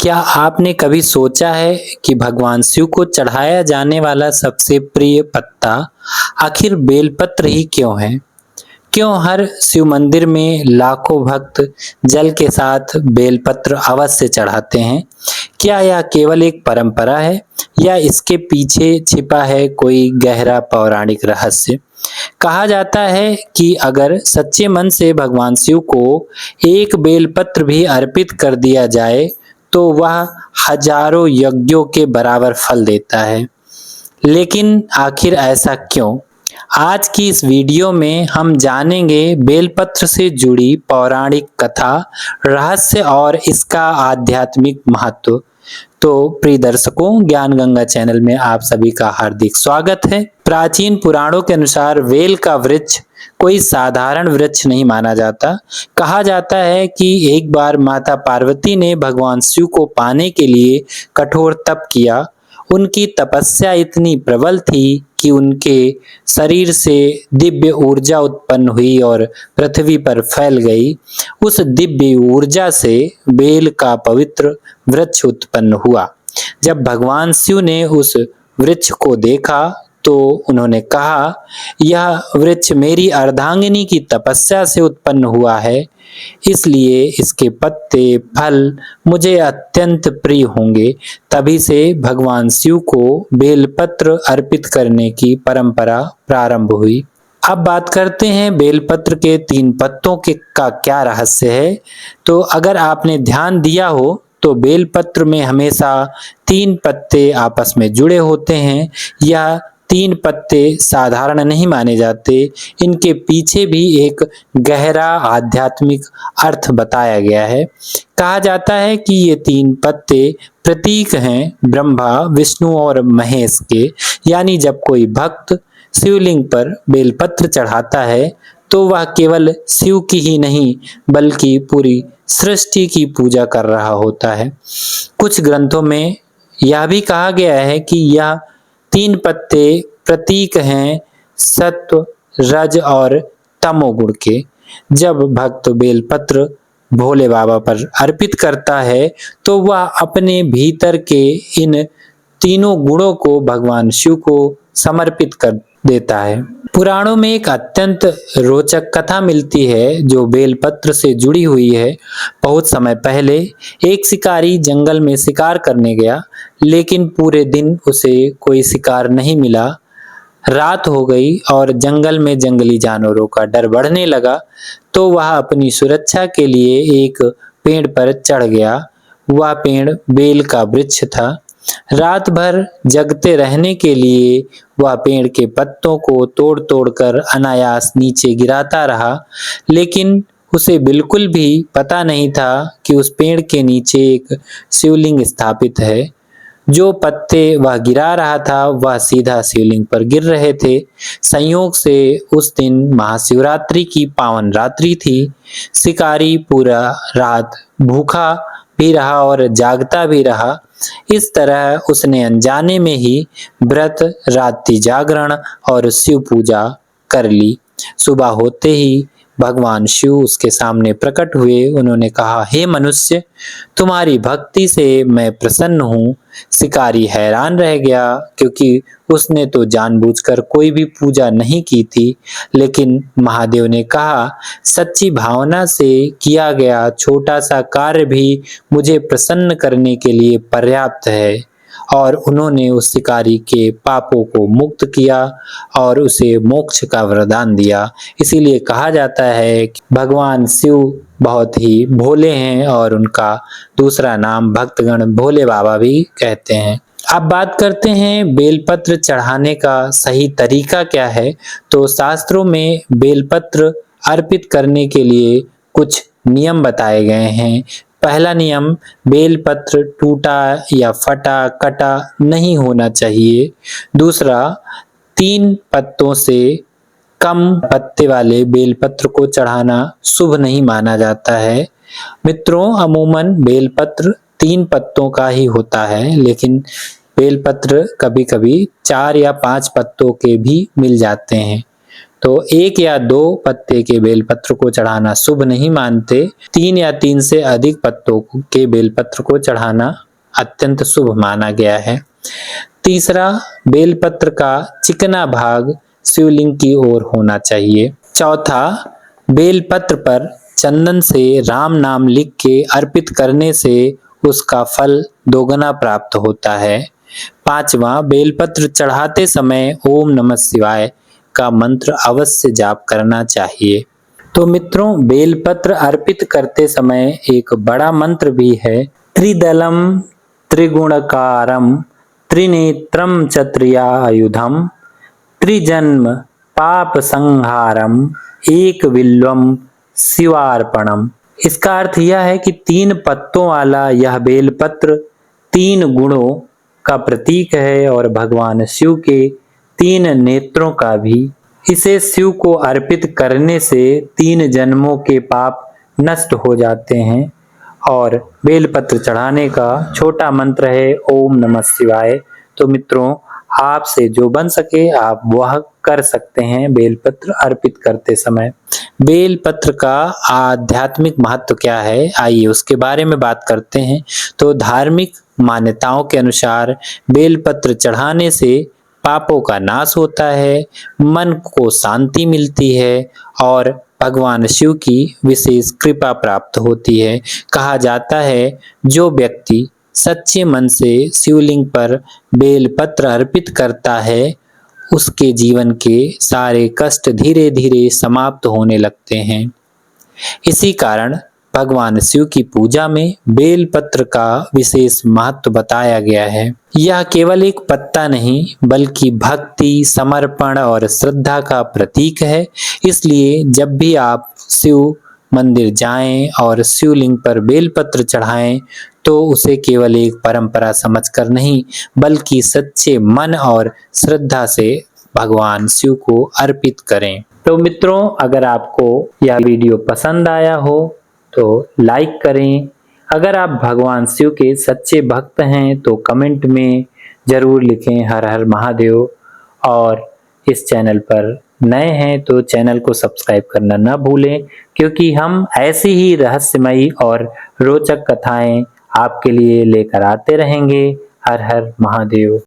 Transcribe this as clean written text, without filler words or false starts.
क्या आपने कभी सोचा है कि भगवान शिव को चढ़ाया जाने वाला सबसे प्रिय पत्ता आखिर बेलपत्र ही क्यों है? क्यों हर शिव मंदिर में लाखों भक्त जल के साथ बेलपत्र अवश्य चढ़ाते हैं? क्या यह केवल एक परंपरा है या इसके पीछे छिपा है कोई गहरा पौराणिक रहस्य? कहा जाता है कि अगर सच्चे मन से भगवान शिव को एक बेलपत्र भी अर्पित कर दिया जाए तो वह हजारों यज्ञों के बराबर फल देता है। लेकिन आखिर ऐसा क्यों? आज की इस वीडियो में हम जानेंगे बेलपत्र से जुड़ी पौराणिक कथा, रहस्य और इसका आध्यात्मिक महत्व। तो प्रिय दर्शकों, ज्ञान गंगा चैनल में आप सभी का हार्दिक स्वागत है। प्राचीन पुराणों के अनुसार बेल का वृक्ष कोई साधारण वृक्ष नहीं माना जाता। कहा जाता है कि एक बार माता पार्वती ने भगवान शिव को पाने के लिए कठोर तप किया। उनकी तपस्या इतनी प्रबल थी कि उनके शरीर से दिव्य ऊर्जा उत्पन्न हुई और पृथ्वी पर फैल गई। उस दिव्य ऊर्जा से बेल का पवित्र वृक्ष उत्पन्न हुआ। जब भगवान शिव ने उस वृक्ष को देखा तो उन्होंने कहा, यह वृक्ष मेरी अर्धांगिनी की तपस्या से उत्पन्न हुआ है, इसलिए इसके पत्ते फल मुझे अत्यंत प्रिय होंगे। तभी से भगवान शिव को बेलपत्र अर्पित करने की परंपरा प्रारंभ हुई। अब बात करते हैं बेलपत्र के 3 पत्तों के का क्या रहस्य है। तो अगर आपने ध्यान दिया हो तो बेलपत्र में हमेशा 3 पत्ते आपस में जुड़े होते हैं। यह 3 पत्ते साधारण नहीं माने जाते, इनके पीछे भी एक गहरा आध्यात्मिक अर्थ बताया गया है। कहा जाता है कि ये 3 पत्ते प्रतीक हैं ब्रह्मा, विष्णु और महेश के। यानी जब कोई भक्त शिवलिंग पर बेलपत्र चढ़ाता है तो वह केवल शिव की ही नहीं बल्कि पूरी सृष्टि की पूजा कर रहा होता है। कुछ ग्रंथों में यह भी कहा गया है कि यह 3 पत्ते प्रतीक हैं सत्व, रज और तमोगुण के। जब भक्त बेलपत्र भोले बाबा पर अर्पित करता है तो वह अपने भीतर के इन तीनों गुणों को भगवान शिव को समर्पित कर देता है। पुराणों में एक अत्यंत रोचक कथा मिलती है जो बेलपत्र से जुड़ी हुई है। बहुत समय पहले एक शिकारी जंगल में शिकार करने गया, लेकिन पूरे दिन उसे कोई शिकार नहीं मिला। रात हो गई और जंगल में जंगली जानवरों का डर बढ़ने लगा, तो वह अपनी सुरक्षा के लिए एक पेड़ पर चढ़ गया। वह पेड़ बेल का वृक्ष था। रात भर जगते रहने के लिए वह पेड़ के पत्तों को तोड़ तोड़ कर अनायास नीचे गिराता रहा, लेकिन उसे बिल्कुल भी पता नहीं था कि उस पेड़ के नीचे एक शिवलिंग स्थापित है। जो पत्ते वह गिरा रहा था वह सीधा शिवलिंग पर गिर रहे थे। संयोग से उस दिन महाशिवरात्रि की पावन रात्रि थी। शिकारी पूरा रात भूखा भी रहा और जागता भी रहा। इस तरह उसने अनजाने में ही व्रत, रात्रि जागरण और शिव पूजा कर ली। सुबह होते ही भगवान शिव उसके सामने प्रकट हुए। उन्होंने कहा, हे मनुष्य, तुम्हारी भक्ति से मैं प्रसन्न हूँ। शिकारी हैरान रह गया क्योंकि उसने तो जानबूझकर कोई भी पूजा नहीं की थी। लेकिन महादेव ने कहा, सच्ची भावना से किया गया छोटा सा कार्य भी मुझे प्रसन्न करने के लिए पर्याप्त है। और उन्होंने उस शिकारी के पापों को मुक्त किया और उसे मोक्ष का वरदान दिया। इसीलिए कहा जाता है कि भगवान शिव बहुत ही भोले हैं और उनका दूसरा नाम भक्तगण भोले बाबा भी कहते हैं। अब बात करते हैं बेलपत्र चढ़ाने का सही तरीका क्या है। तो शास्त्रों में बेलपत्र अर्पित करने के लिए कुछ नियम बताए गए हैं। पहला नियम, बेलपत्र टूटा या फटा कटा नहीं होना चाहिए। दूसरा, 3 पत्तों से कम पत्ते वाले बेलपत्र को चढ़ाना शुभ नहीं माना जाता है। मित्रों, अमूमन बेलपत्र 3 पत्तों का ही होता है, लेकिन बेलपत्र कभी-कभी 4 या 5 पत्तों के भी मिल जाते हैं। तो एक या दो पत्ते के बेलपत्र को चढ़ाना शुभ नहीं मानते। 3 या 3 से अधिक पत्तों के बेलपत्र को चढ़ाना अत्यंत शुभ माना गया है। तीसरा, बेलपत्र का चिकना भाग शिवलिंग की ओर होना चाहिए। चौथा, बेलपत्र पर चंदन से राम नाम लिख के अर्पित करने से उसका फल दोगुना प्राप्त होता है। पांचवा, बेलपत्र चढ़ाते समय ओम नमः शिवाय का मंत्र अवश्य जाप करना चाहिए। तो मित्रों, बेलपत्र अर्पित करते समय एक बड़ा मंत्र भी है। त्रिदलम त्रिगुणकारम त्रिनेत्रम चत्रियायुधम त्रिजन्म पाप संहारम एक विल्वम शिवार्पणम। इसका अर्थ यह है कि 3 पत्तों वाला यह बेलपत्र 3 गुणों का प्रतीक है और भगवान शिव के 3 नेत्रों का भी। इसे शिव को अर्पित करने से 3 जन्मों के पाप नष्ट हो जाते हैं। और बेलपत्र चढ़ाने का छोटा मंत्र है ओम नमः शिवाय। तो मित्रों, आपसे जो बन सके आप वह कर सकते हैं बेलपत्र अर्पित करते समय। बेलपत्र का आध्यात्मिक महत्व क्या है, आइए उसके बारे में बात करते हैं। तो धार्मिक मान्यताओं के अनुसार बेलपत्र चढ़ाने से पापों का नाश होता है, मन को शांति मिलती है और भगवान शिव की विशेष कृपा प्राप्त होती है। कहा जाता है जो व्यक्ति सच्चे मन से शिवलिंग पर बेलपत्र अर्पित करता है उसके जीवन के सारे कष्ट धीरे धीरे समाप्त होने लगते हैं। इसी कारण भगवान शिव की पूजा में बेलपत्र का विशेष महत्व बताया गया है। यह केवल एक पत्ता नहीं बल्कि भक्ति, समर्पण और श्रद्धा का प्रतीक है। इसलिए जब भी आप शिव मंदिर जाएं और शिवलिंग पर बेलपत्र चढ़ाएं तो उसे केवल एक परंपरा समझकर नहीं बल्कि सच्चे मन और श्रद्धा से भगवान शिव को अर्पित करें। तो मित्रों, अगर आपको यह वीडियो पसंद आया हो तो लाइक करें। अगर आप भगवान शिव के सच्चे भक्त हैं तो कमेंट में जरूर लिखें हर हर महादेव। और इस चैनल पर नए हैं तो चैनल को सब्सक्राइब करना न भूलें, क्योंकि हम ऐसी ही रहस्यमयी और रोचक कथाएं आपके लिए लेकर आते रहेंगे। हर हर महादेव।